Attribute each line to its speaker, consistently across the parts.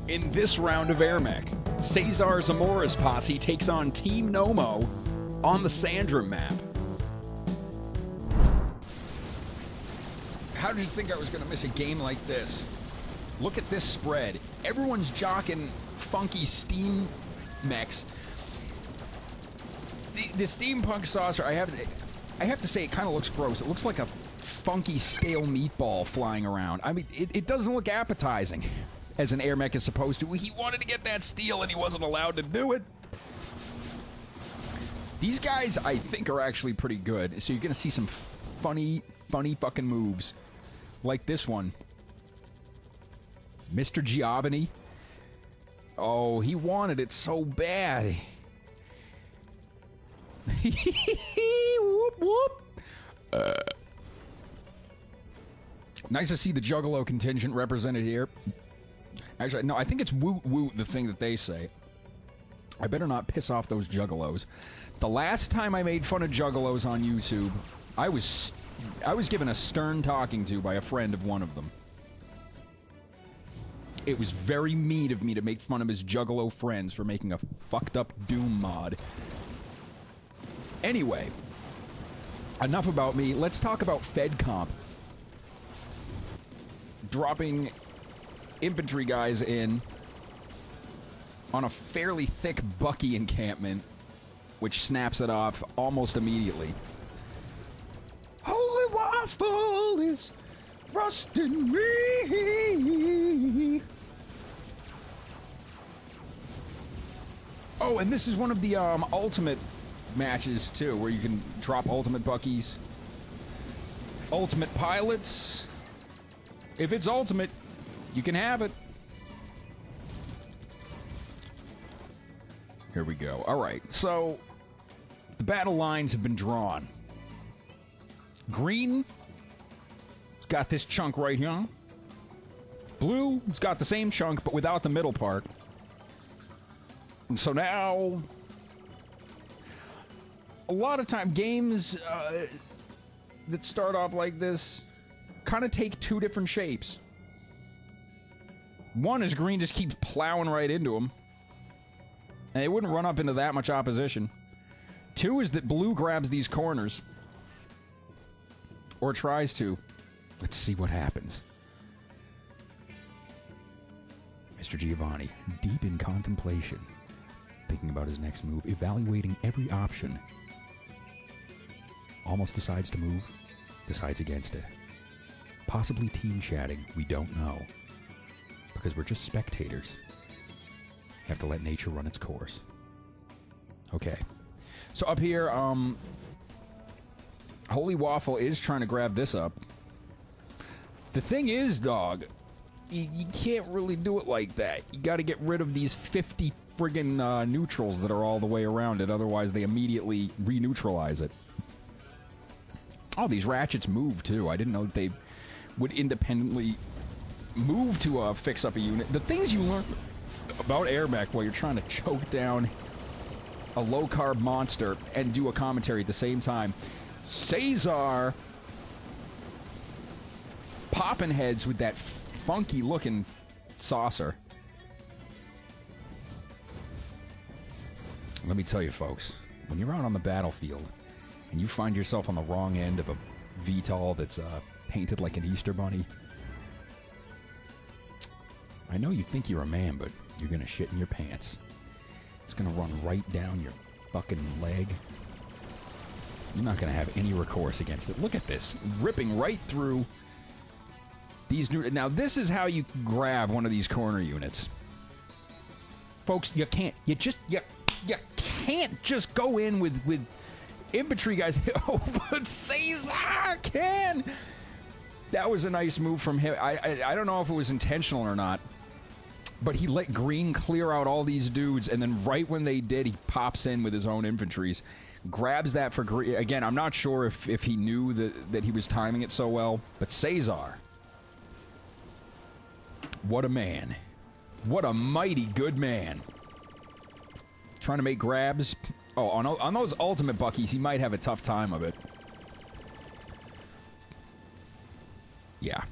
Speaker 1: In this round of AirMech, CesarZamora's posse takes on Team Knomo on the Sandrim map. How did you think I was going to miss a game like this? Look at this spread. Everyone's jocking funky steam mechs. The steampunk saucer, I have to say, it kind of looks gross. It looks like a funky stale meatball flying around. I mean, it doesn't look appetizing, as an AirMech is supposed to. He wanted to get that steel and he wasn't allowed to do it. These guys, I think, are actually pretty good. So you're going to see some funny fucking moves. Like this one. Mr. Mrgiovanny. Oh, he wanted it so bad. Whoop, whoop. Nice to see the Juggalo contingent represented here. Actually, no, I think it's woot woot, the thing that they say. I better not piss off those Juggalos. The last time I made fun of Juggalos on YouTube, I was given a stern talking to by a friend of one of them. It was very mean of me to make fun of his Juggalo friends for making a fucked up Doom mod. Anyway, enough about me. Let's talk about Fedcomp. Dropping infantry guys in on a fairly thick Bucky encampment, which snaps it off almost immediately. Holy waffle is rusting me. Oh, and this is one of the ultimate matches too, where you can drop ultimate Buckies, ultimate pilots. If it's ultimate, you can have it. Here we go. All right, so the battle lines have been drawn. Green, it's got this chunk right here. Blue, it's got the same chunk, but without the middle part. And so now, a lot of time, games that start off like this kind of take two different shapes. One is green just keeps plowing right into them, and they wouldn't run up into that much opposition. Two is that blue grabs these corners, or tries to. Let's see what happens. Mr. Mrgiovanny, deep in contemplation, thinking about his next move, evaluating every option. Almost decides to move, decides against it. Possibly team chatting, we don't know. Because we're just spectators. Have to let nature run its course. Okay. So up here, Holy Waffle is trying to grab this up. The thing is, dog, you can't really do it like that. You gotta get rid of these 50 friggin' neutrals that are all the way around it, otherwise they immediately re-neutralize it. Oh, these ratchets move, too. I didn't know that they would independently move to fix up a unit. The things you learn about AirMech while you're trying to choke down a low-carb monster and do a commentary at the same time. Cesar popping heads with that funky-looking saucer. Let me tell you, folks, when you're out on the battlefield and you find yourself on the wrong end of a VTOL that's painted like an Easter bunny, I know you think you're a man, but you're gonna shit in your pants. It's gonna run right down your fucking leg. You're not gonna have any recourse against it. Look at this, ripping right through these new. Now this is how you grab one of these corner units, folks. You can't. You can't just go in with infantry guys. Oh, but Cesar can. That was a nice move from him. I don't know if it was intentional or not, but he let green clear out all these dudes, and then right when they did, he pops in with his own infantries, grabs that for green. Again, I'm not sure if he knew that he was timing it so well, but Cesar, what a man. What a mighty good man. Trying to make grabs. Oh, on those ultimate Buckies, he might have a tough time of it. Yeah.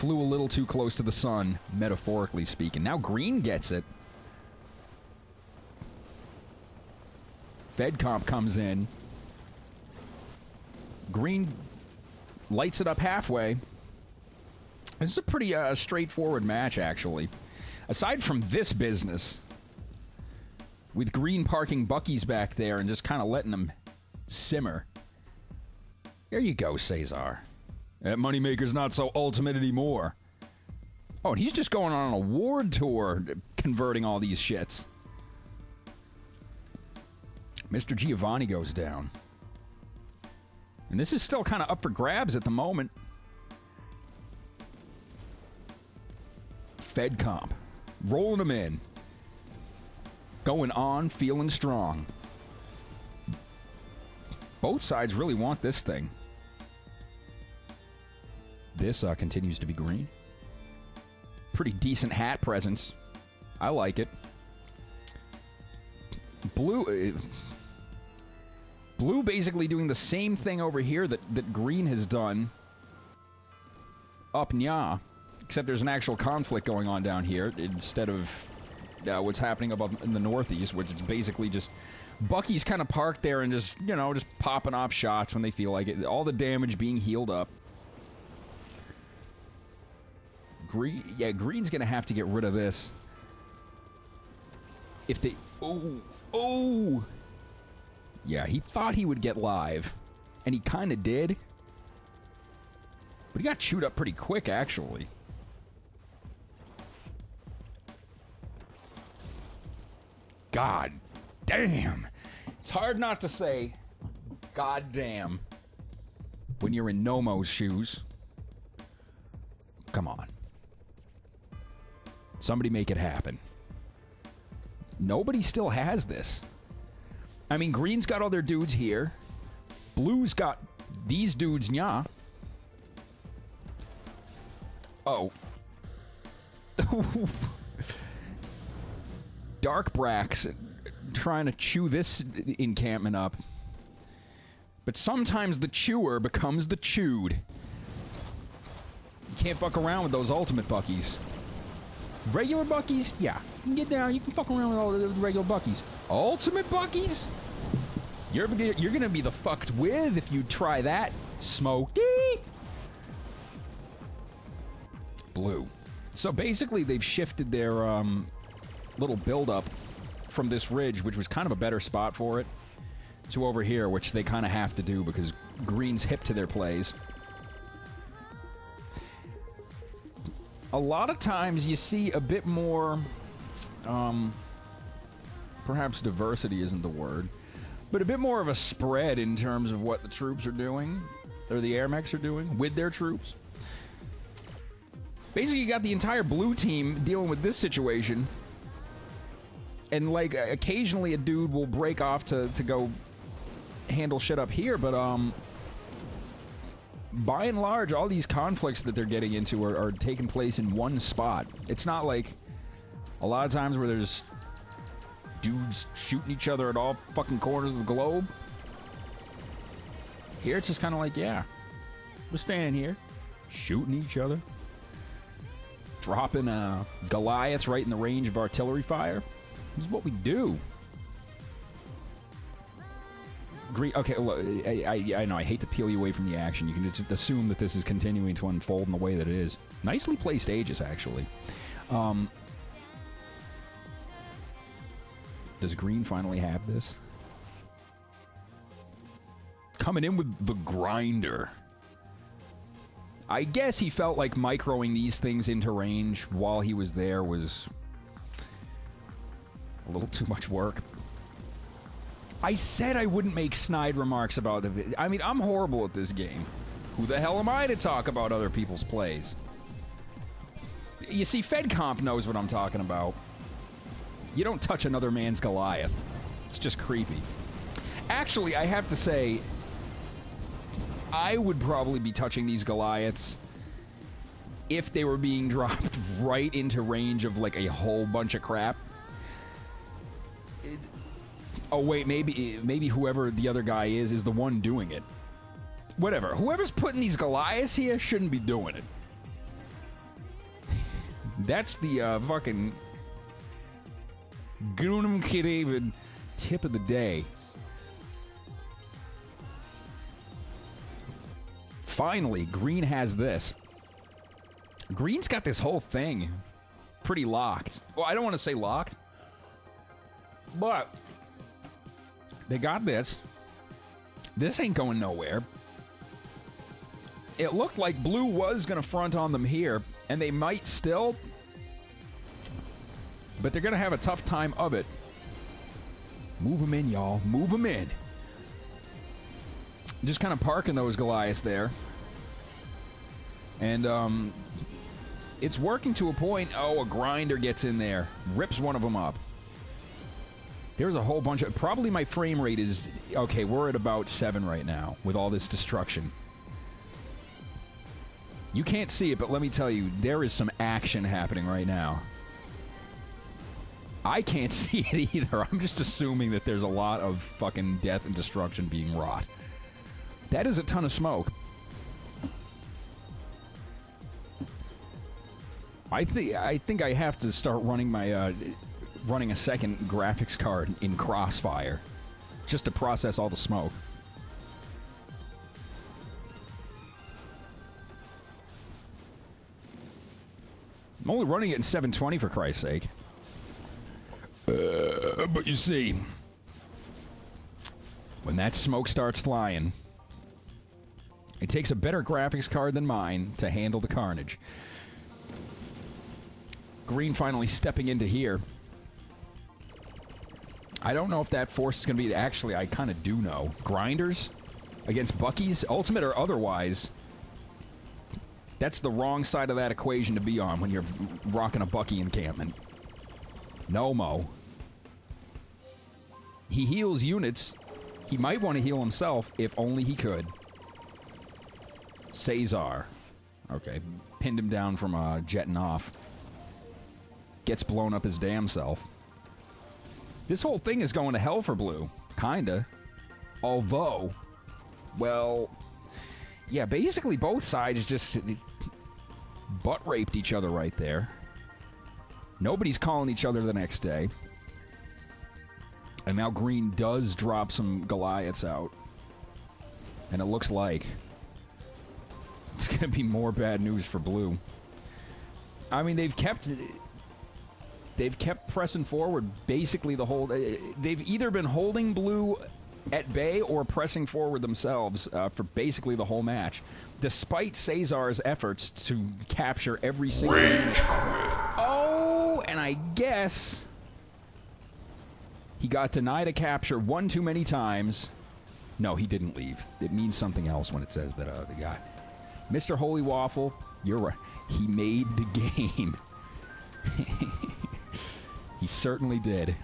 Speaker 1: flew a little too close to the sun, metaphorically speaking. Now green gets it. Fedcomp comes in. Green lights it up halfway. This is a pretty straightforward match, actually. Aside from this business, with green parking Bucky's back there and just kind of letting them simmer. There you go, Cesar. That moneymaker's not so ultimate anymore. Oh, and he's just going on an award tour, converting all these shits. Mr. Giovanni goes down. And this is still kind of up for grabs at the moment. Fedcomp. Rolling them in. Going on, feeling strong. Both sides really want this thing. This continues to be green. Pretty decent hat presence. I like it. Blue... Blue basically doing the same thing over here that green has done up Nya, except there's an actual conflict going on down here instead of what's happening up in the northeast, which is basically just Bucky's kind of parked there and just, you know, just popping off shots when they feel like it. All the damage being healed up. Green's going to have to get rid of this. If they... Oh! Yeah, he thought he would get live. And he kind of did. But he got chewed up pretty quick, actually. God damn. It's hard not to say, God damn, when you're in Knomo's shoes. Come on. Somebody make it happen. Nobody still has this. I mean, green's got all their dudes here. Blue's got these dudes, nya. Oh. Darkbraken trying to chew this encampment up. But sometimes the chewer becomes the chewed. You can't fuck around with those ultimate Buckies. Regular Buckies? Yeah. You can get down, you can fuck around with all the regular Buckies. Ultimate Buckies? You're gonna be the fucked with if you try that, Smokey! Blue. So basically they've shifted their little build-up from this ridge, which was kind of a better spot for it, to over here, which they kind of have to do because green's hip to their plays. A lot of times you see a bit more, perhaps diversity isn't the word, but a bit more of a spread in terms of what the troops are doing, or the AirMechs are doing with their troops. Basically, you got the entire blue team dealing with this situation, and like occasionally a dude will break off to go handle shit up here, but by and large, all these conflicts that they're getting into are taking place in one spot. It's not like a lot of times where there's dudes shooting each other at all fucking corners of the globe. Here it's just kind of like, yeah, we're standing here, shooting each other, dropping Goliaths right in the range of artillery fire. This is what we do. Okay, look, I know, I hate to peel you away from the action. You can just assume that this is continuing to unfold in the way that it is. Nicely placed Aegis, actually. Does green finally have this? Coming in with the grinder. I guess he felt like microing these things into range while he was there was a little too much work. I said I wouldn't make snide remarks about it. I mean, I'm horrible at this game. Who the hell am I to talk about other people's plays? You see, Fedcomp knows what I'm talking about. You don't touch another man's Goliath. It's just creepy. Actually, I have to say, I would probably be touching these Goliaths if they were being dropped right into range of, like, a whole bunch of crap. Oh, wait, maybe whoever the other guy is the one doing it. Whatever. Whoever's putting these Goliaths here shouldn't be doing it. That's the fucking Groovepump tip of the day. Finally, Green has this. Green's got this whole thing pretty locked. Well, I don't want to say locked, but they got this. This ain't going nowhere. It looked like Blue was going to front on them here, and they might still, but they're going to have a tough time of it. Move them in, y'all. Move them in. Just kind of parking those Goliaths there. And, it's working to a point. Oh, a grinder gets in there. Rips one of them up. There's a whole bunch of... Probably my frame rate is... Okay, we're at about 7 right now with all this destruction. You can't see it, but let me tell you, there is some action happening right now. I can't see it either. I'm just assuming that there's a lot of fucking death and destruction being wrought. That is a ton of smoke. I think I have to start running my running a second graphics card in Crossfire just to process all the smoke. I'm only running it in 720 for Christ's sake. But you see, when that smoke starts flying, it takes a better graphics card than mine to handle the carnage. Green finally stepping into here. I don't know if that force is going to be... Actually, I kind of do know. Grinders against Buckies, ultimate or otherwise. That's the wrong side of that equation to be on when you're rocking a Bucky encampment. Knomo. He heals units. He might want to heal himself if only he could. Caesar. Okay, pinned him down from jetting off. Gets blown up his damn self. This whole thing is going to hell for Blue. Kinda. Although, well, yeah, basically both sides just butt-raped each other right there. Nobody's calling each other the next day. And now Green does drop some Goliaths out. And it looks like it's going to be more bad news for Blue. I mean, they've kept pressing forward basically the whole... They've either been holding Blue at bay or pressing forward themselves for basically the whole match, despite Caesar's efforts to capture every single... Oh, and I guess he got denied a capture one too many times. No, he didn't leave. It means something else when it says that the guy... Mr. Holy Waffle, you're right. He made the game. He certainly did.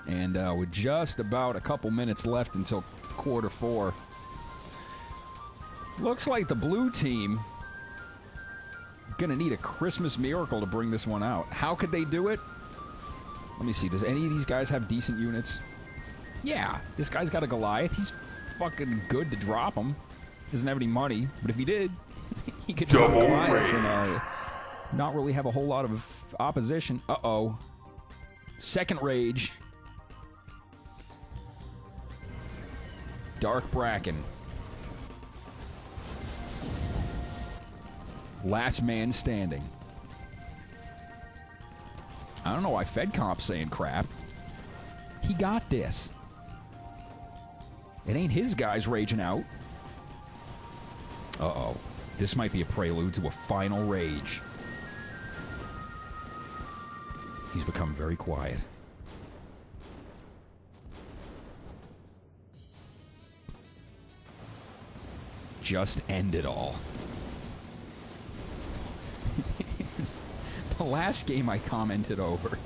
Speaker 1: And with just about a couple minutes left until quarter 4, looks like the Blue team gonna need a Christmas miracle to bring this one out. How could they do it? Let me see. Does any of these guys have decent units? Yeah, this guy's got a Goliath. He's fucking good to drop him. Doesn't have any money, but if he did, he could drop Goliaths and not really have a whole lot of opposition. Uh-oh. Second rage. Darkbraken. Last man standing. I don't know why Fedcomp's saying crap. He got this. It ain't his guys raging out. Uh-oh. This might be a prelude to a final rage. He's become very quiet. Just end it all. The last game I commented over.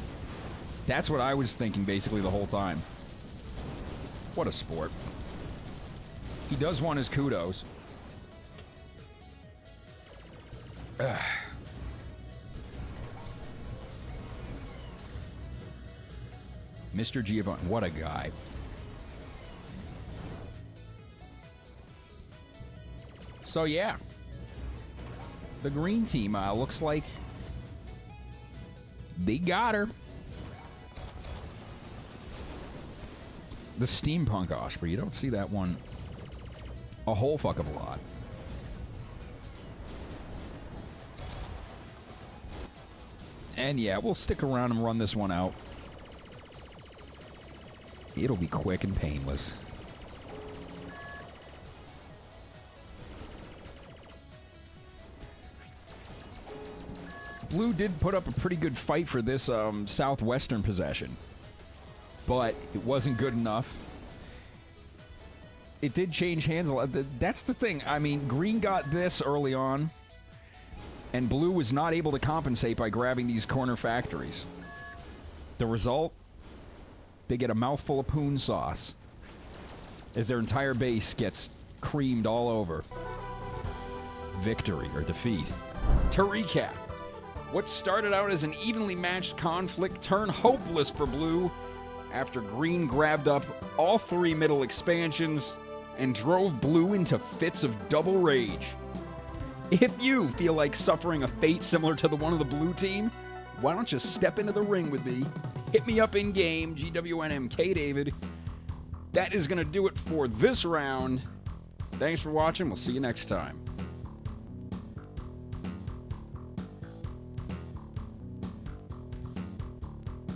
Speaker 1: That's what I was thinking basically the whole time. What a sport. He does want his kudos. Mr. Giovanni, what a guy. So yeah. the green team looks like they got her. The steampunk Osprey, you don't see that one a whole fuck of a lot. And yeah, we'll stick around and run this one out. It'll be quick and painless. Blue did put up a pretty good fight for this southwestern possession, but it wasn't good enough. It did change hands a lot. That's the thing. I mean, green got this early on, and blue was not able to compensate by grabbing these corner factories. The result? They get a mouthful of poon sauce as their entire base gets creamed all over. Victory or defeat. To recap, what started out as an evenly matched conflict turned hopeless for blue after green grabbed up all 3 middle expansions and drove blue into fits of double rage. If you feel like suffering a fate similar to the one of the blue team, why don't you step into the ring with me? Hit me up in game, GWNMK David. That is going to do it for this round. Thanks for watching. We'll see you next time.